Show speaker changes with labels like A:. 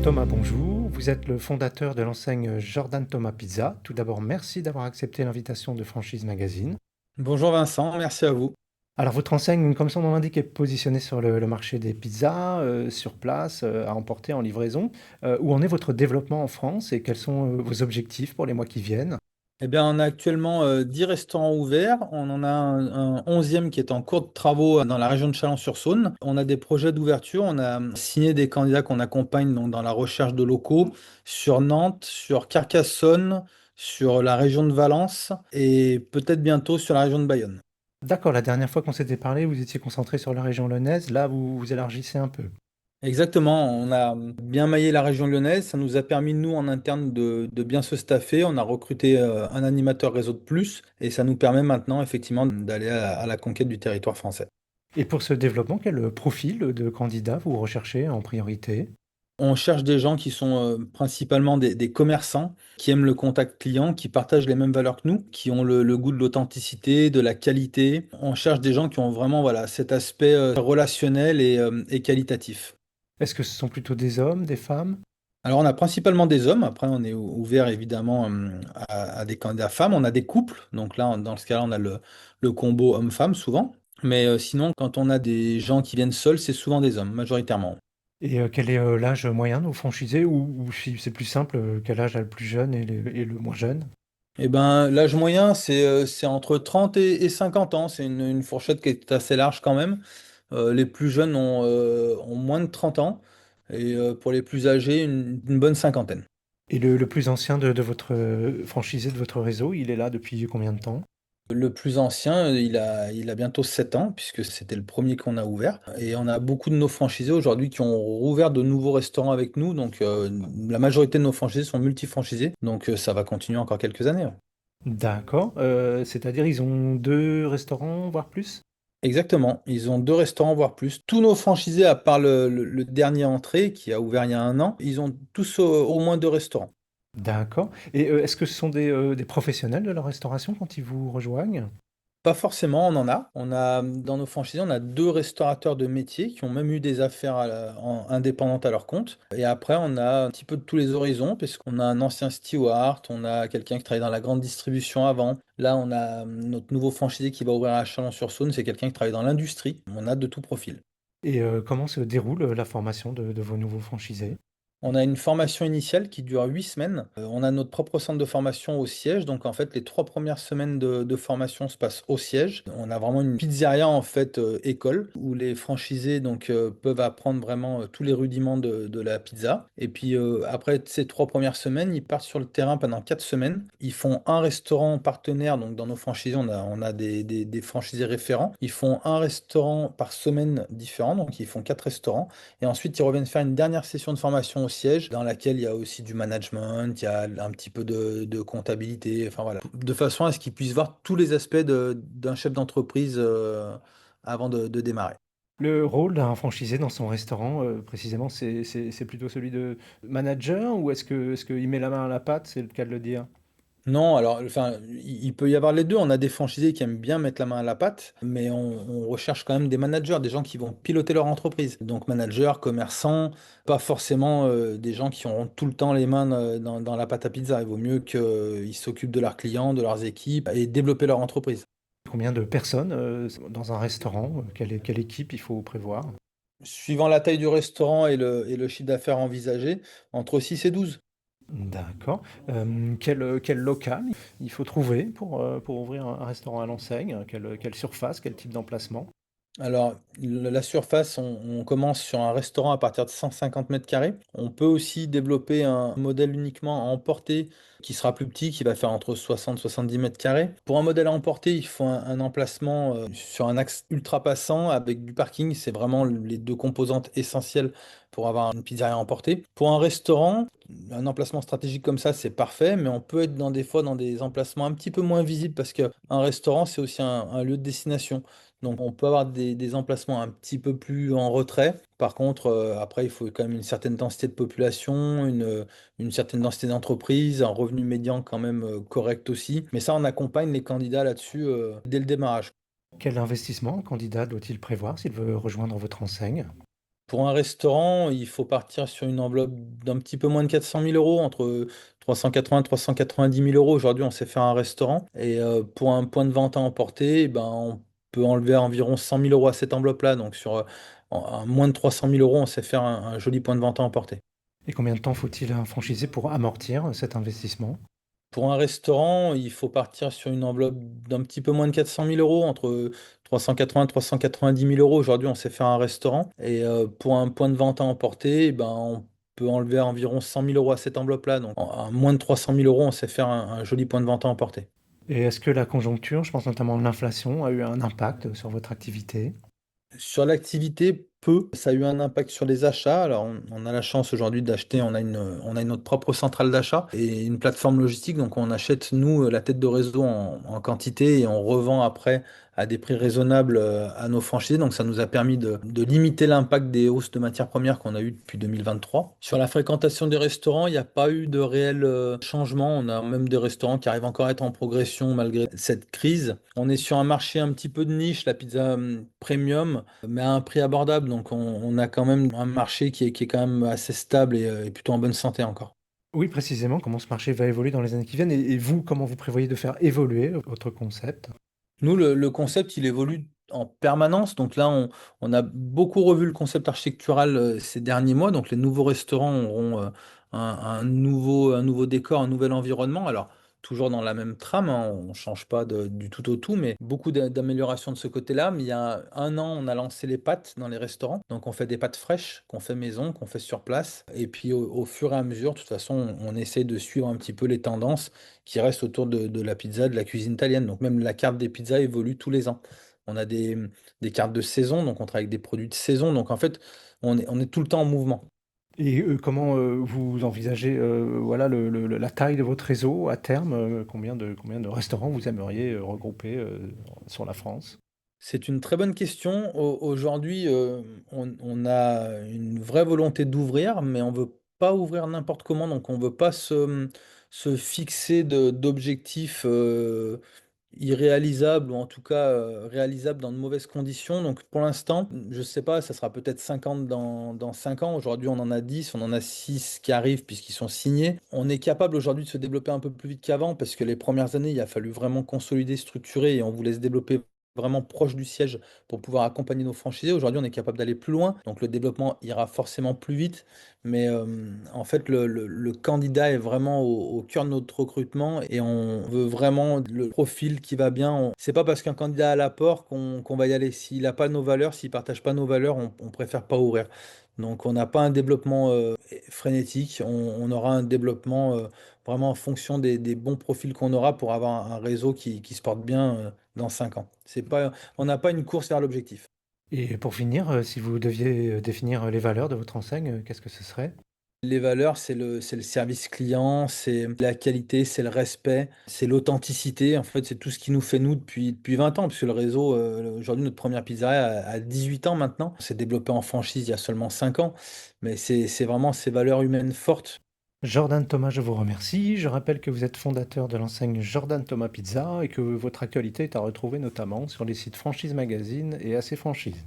A: Thomas, bonjour. Vous êtes le fondateur de l'enseigne Jordan Thomas Pizza. Tout d'abord, merci d'avoir accepté l'invitation de Franchise Magazine.
B: Bonjour Vincent, merci à vous.
A: Alors, votre enseigne, comme son nom l'indique, est positionnée sur le marché des pizzas, sur place, à emporter en livraison. Où en est votre développement en France et quels sont vos objectifs pour les mois qui viennent?
B: Eh bien, on a actuellement 10 restaurants ouverts. On en a un 11e qui est en cours de travaux dans la région de Chalon-sur-Saône. On a des projets d'ouverture. On a signé des candidats qu'on accompagne donc, dans la recherche de locaux sur Nantes, sur Carcassonne, sur la région de Valence et peut-être bientôt sur la région de Bayonne.
A: D'accord, la dernière fois qu'on s'était parlé, vous étiez concentré sur la région lyonnaise. Là, vous vous élargissez un peu.
B: Exactement, on a bien maillé la région lyonnaise, ça nous a permis, nous, en interne, de bien se staffer. On a recruté un animateur réseau de plus et ça nous permet maintenant, effectivement, d'aller à la conquête du territoire français.
A: Et pour ce développement, quel profil de candidat vous recherchez en priorité?
B: On cherche des gens qui sont principalement des commerçants, qui aiment le contact client, qui partagent les mêmes valeurs que nous, qui ont le goût de l'authenticité, de la qualité. On cherche des gens qui ont vraiment voilà, cet aspect relationnel et qualitatif.
A: Est-ce que ce sont plutôt des hommes, des femmes?
B: Alors, on a principalement des hommes. Après, on est ouvert évidemment à des candidats femmes. On a des couples. Donc là, dans ce cas-là, on a le combo homme-femme souvent. Mais sinon, quand on a des gens qui viennent seuls, c'est souvent des hommes, majoritairement.
A: Et quel est, l'âge moyen de vos franchisés? Ou si c'est plus simple, quel âge a le plus jeune et le moins jeune?
B: Eh ben, l'âge moyen, c'est entre 30 et 50 ans. C'est une fourchette qui est assez large quand même. Les plus jeunes ont moins de 30 ans. Et pour les plus âgés, une bonne cinquantaine.
A: Et le plus ancien de votre, franchisé de votre réseau, il est là depuis combien de temps?
B: Le plus ancien, il a bientôt 7 ans, puisque c'était le premier qu'on a ouvert. Et on a beaucoup de nos franchisés aujourd'hui qui ont rouvert de nouveaux restaurants avec nous. Donc la majorité de nos franchisés sont multifranchisés. Donc ça va continuer encore quelques années, ouais.
A: D'accord, c'est-à-dire ils ont 2 restaurants, voire plus?
B: Exactement. Ils ont 2 restaurants, voire plus. Tous nos franchisés, à part le dernier entrée, qui a ouvert il y a un an, ils ont tous au moins 2 restaurants.
A: D'accord. Et est-ce que ce sont des professionnels de la restauration quand ils vous rejoignent?
B: Pas forcément, on en a. On a dans nos franchisés, on a 2 restaurateurs de métier qui ont même eu des affaires indépendantes à leur compte. Et après, on a un petit peu de tous les horizons, puisqu'on a un ancien steward, on a quelqu'un qui travaille dans la grande distribution avant. Là, on a notre nouveau franchisé qui va ouvrir à Chalon-sur-Saône, c'est quelqu'un qui travaille dans l'industrie. On a de tout profil.
A: Et comment se déroule, la formation de vos nouveaux franchisés?
B: On a une formation initiale qui dure 8 semaines. On a notre propre centre de formation au siège. Donc, en fait, les 3 premières semaines de formation se passent au siège. On a vraiment une pizzeria, en fait, école, où les franchisés donc, peuvent apprendre vraiment tous les rudiments de la pizza. Et puis, après ces 3 premières semaines, ils partent sur le terrain pendant 4 semaines. Ils font un restaurant partenaire. Donc, dans nos franchisés, on a des franchisés référents. Ils font un restaurant par semaine différent. Donc, ils font 4 restaurants. Et ensuite, ils reviennent faire une dernière session de formation au siège, dans laquelle il y a aussi du management, il y a un petit peu de comptabilité, enfin voilà. De façon à ce qu'ils puissent voir tous les aspects d'un chef d'entreprise avant de démarrer.
A: Le rôle d'un franchisé dans son restaurant, précisément, c'est plutôt celui de manager ou est-ce qu'il met la main à la pâte, c'est le cas de le dire?
B: Non, alors, enfin, il peut y avoir les deux. On a des franchisés qui aiment bien mettre la main à la pâte, mais on recherche quand même des managers, des gens qui vont piloter leur entreprise. Donc, managers, commerçants, pas forcément des gens qui auront tout le temps les mains dans la pâte à pizza. Il vaut mieux qu'ils s'occupent de leurs clients, de leurs équipes et développer leur entreprise.
A: Combien de personnes, dans un restaurant? Quelle équipe il faut prévoir?
B: Suivant la taille du restaurant et le chiffre d'affaires envisagé, entre 6 et 12.
A: D'accord. Quel local il faut trouver pour ouvrir un restaurant à l'enseigne? Quelle surface? Quel type d'emplacement?
B: Alors, la surface, on commence sur un restaurant à partir de 150 mètres carrés. On peut aussi développer un modèle uniquement à emporter qui sera plus petit, qui va faire entre 60 et 70 mètres carrés. Pour un modèle à emporter, il faut un emplacement sur un axe ultra passant avec du parking. C'est vraiment les 2 composantes essentielles pour avoir une pizzeria à emporter. Pour un restaurant, un emplacement stratégique comme ça, c'est parfait, mais on peut être des fois dans des emplacements un petit peu moins visibles parce qu'un restaurant, c'est aussi un lieu de destination. Donc on peut avoir des emplacements un petit peu plus en retrait. Par contre, après, il faut quand même une certaine densité de population, une certaine densité d'entreprise, un revenu médian quand même correct aussi. Mais ça, on accompagne les candidats là-dessus dès le démarrage.
A: Quel investissement un candidat doit-il prévoir s'il veut rejoindre votre enseigne?
B: Pour un restaurant, il faut partir sur une enveloppe d'un petit peu moins de 400 000 euros, entre 380 et 390 000 euros. Aujourd'hui, on sait faire un restaurant. Et pour un point de vente à emporter, eh ben, on peut enlever environ 100 000 euros à cette enveloppe-là. Donc sur à moins de 300 000 euros, on sait faire un joli point de vente à emporter.
A: Et combien de temps faut-il à un franchisé pour amortir cet investissement?
B: Pour un restaurant, il faut partir sur une enveloppe d'un petit peu moins de 400 000 euros, entre 380 et 390 000 euros. Aujourd'hui, on sait faire un restaurant. Et pour un point de vente à emporter, eh ben, on peut enlever environ 100 000 euros à cette enveloppe-là. Donc, à moins de 300 000 euros, on sait faire un joli point de vente à emporter.
A: Et est-ce que la conjoncture, je pense notamment à l'inflation, a eu un impact sur votre activité?
B: Sur l'activité, peu. Ça a eu un impact sur les achats. Alors, on a la chance aujourd'hui d'acheter, on a notre propre centrale d'achat et une plateforme logistique. Donc, on achète, nous, la tête de réseau en quantité et on revend après à des prix raisonnables à nos franchisés. Donc, ça nous a permis de limiter l'impact des hausses de matières premières qu'on a eues depuis 2023. Sur la fréquentation des restaurants, il n'y a pas eu de réel changement. On a même des restaurants qui arrivent encore à être en progression malgré cette crise. On est sur un marché un petit peu de niche, la pizza premium, mais à un prix abordable. Donc, on a quand même un marché qui est quand même assez stable et plutôt en bonne santé encore.
A: Oui, précisément, comment ce marché va évoluer dans les années qui viennent et vous, comment vous prévoyez de faire évoluer votre concept?
B: Nous, le concept, il évolue en permanence. Donc là, on a beaucoup revu le concept architectural ces derniers mois. Donc les nouveaux restaurants auront un nouveau décor, un nouvel environnement. Alors, toujours dans la même trame, hein, on ne change pas du tout au tout, mais beaucoup d'améliorations de ce côté-là. Mais il y a un an, on a lancé les pâtes dans les restaurants. Donc on fait des pâtes fraîches qu'on fait maison, qu'on fait sur place. Et puis au fur et à mesure, de toute façon, on essaie de suivre un petit peu les tendances qui reste autour de la pizza, de la cuisine italienne. Donc même la carte des pizzas évolue tous les ans. On a des cartes de saison, donc on travaille avec des produits de saison. Donc en fait, on est tout le temps en mouvement.
A: Et comment, vous envisagez, voilà, la taille de votre réseau à terme? Combien de restaurants vous aimeriez, regrouper, sur la France?
B: C'est une très bonne question. Aujourd'hui, on a une vraie volonté d'ouvrir, mais on veut pas ouvrir n'importe comment. Donc on veut pas se fixer d'objectifs irréalisable ou en tout cas, réalisable dans de mauvaises conditions. Donc pour l'instant, je sais pas, ça sera peut-être 50 dans 5 ans. Aujourd'hui, on en a 10, on en a 6 qui arrivent puisqu'ils sont signés. On est capable aujourd'hui de se développer un peu plus vite qu'avant parce que les premières années, il a fallu vraiment consolider, structurer et on voulait se développer vraiment proche du siège pour pouvoir accompagner nos franchisés. Aujourd'hui, on est capable d'aller plus loin, donc le développement ira forcément plus vite. Mais en fait, le candidat est vraiment au cœur de notre recrutement et on veut vraiment le profil qui va bien. C'est pas parce qu'un candidat est à l'apport qu'on va y aller. S'il n'a pas nos valeurs, s'il partage pas nos valeurs, on préfère pas ouvrir. Donc on n'a pas un développement frénétique, on aura un développement vraiment en fonction des bons profils qu'on aura pour avoir un réseau qui se porte bien dans 5 ans. C'est pas, on n'a pas une course vers l'objectif.
A: Et pour finir, si vous deviez, définir, les valeurs de votre enseigne, qu'est-ce que ce serait?
B: Les valeurs, c'est le service client, c'est la qualité, c'est le respect, c'est l'authenticité. En fait, c'est tout ce qui nous fait nous depuis 20 ans, puisque le réseau, aujourd'hui, notre première pizzeria a 18 ans maintenant. On s'est développé en franchise il y a seulement 5 ans, mais c'est vraiment ces valeurs humaines fortes.
A: Jordan Thomas, je vous remercie. Je rappelle que vous êtes fondateur de l'enseigne Jordan Thomas Pizza et que votre actualité est à retrouver notamment sur les sites Franchise Magazine et AC Franchise.